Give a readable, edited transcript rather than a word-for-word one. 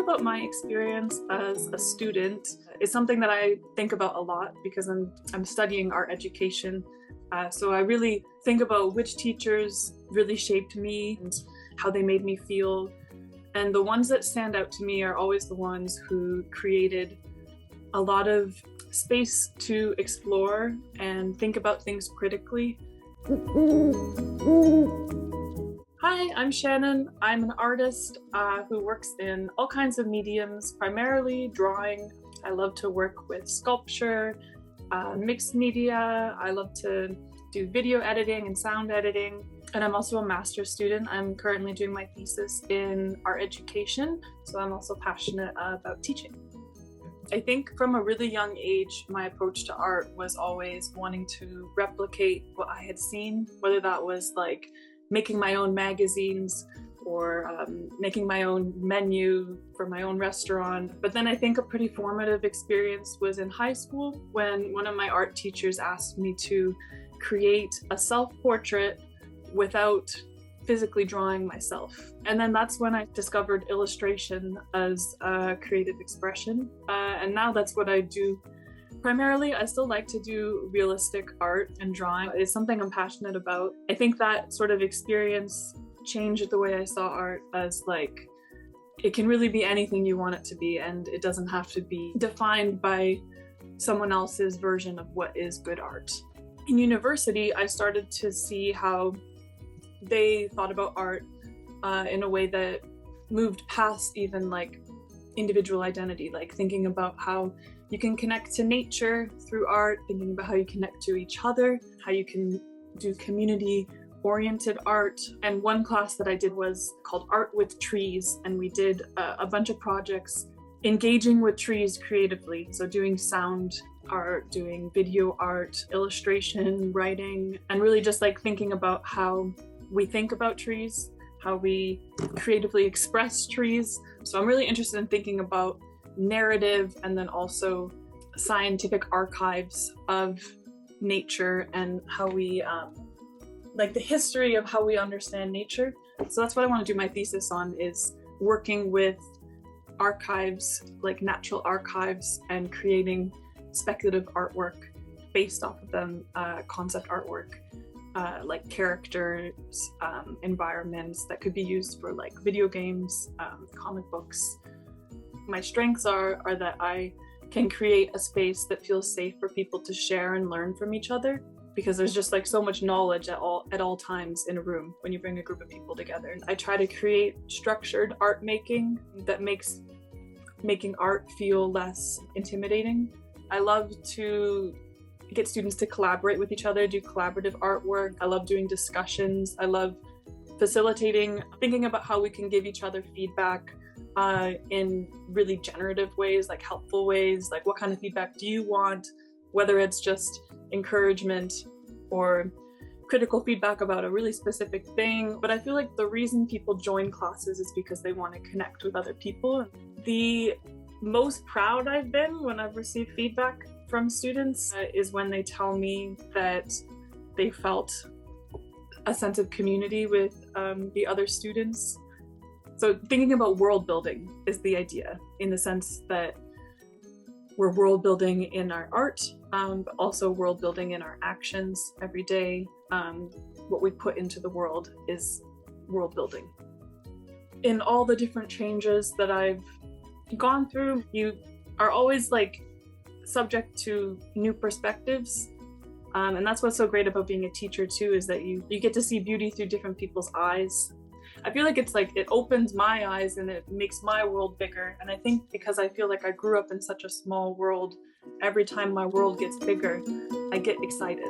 about my experience as a student is something that I think about a lot because I'm studying art education. So I really think about which teachers really shaped me and how they made me feel. And the ones that stand out to me are always the ones who created a lot of space to explore and think about things critically. Hi, I'm Shannon. I'm an artist who works in all kinds of mediums, primarily drawing. I love to work with sculpture, mixed media. I love to do video editing and sound editing. And I'm also a master's student. I'm currently doing my thesis in art education, so I'm also passionate about teaching. I think from a really young age, my approach to art was always wanting to replicate what I had seen, whether that was like making my own magazines or making my own menu for my own restaurant. But then I think a pretty formative experience was in high school when one of my art teachers asked me to create a self-portrait without physically drawing myself. And then that's when I discovered illustration as a creative expression. And now that's what I do. Primarily, I still like to do realistic art, and drawing is something I'm passionate about. I think that sort of experience changed the way I saw art as like, it can really be anything you want it to be, and it doesn't have to be defined by someone else's version of what is good art. In university, I started to see how they thought about art in a way that moved past even like individual identity, like thinking about how you can connect to nature through art, thinking about how you connect to each other, how you can do community-oriented art. And one class that I did was called Art with Trees, and we did a bunch of projects engaging with trees creatively. So doing sound art, doing video art, illustration, writing, and really just like thinking about how we think about trees, how we creatively express trees. So I'm really interested in thinking about narrative and then also scientific archives of nature and how we, like the history of how we understand nature. So that's what I want to do my thesis on, is working with archives, like natural archives, and creating speculative artwork based off of them, concept artwork. Like characters, environments that could be used for like video games, comic books. My strengths are that I can create a space that feels safe for people to share and learn from each other, because there's just like so much knowledge at all times in a room when you bring a group of people together. And I try to create structured art making that makes making art feel less intimidating. I love to get students to collaborate with each other, do collaborative artwork. I love doing discussions. I love facilitating, thinking about how we can give each other feedback in really generative ways, like helpful ways, like what kind of feedback do you want, whether it's just encouragement or critical feedback about a really specific thing. But I feel like the reason people join classes is because they want to connect with other people. The most proud I've been when I've received feedback from students is when they tell me that they felt a sense of community with the other students. So thinking about world building is the idea, in the sense that we're world building in our art, but also world building in our actions every day. What we put into the world is world building. In all the different changes that I've gone through, you are always like subject to new perspectives. And that's what's so great about being a teacher too, is that you get to see beauty through different people's eyes. I feel like it's like it opens my eyes and it makes my world bigger. And I think because I feel like I grew up in such a small world, every time my world gets bigger, I get excited.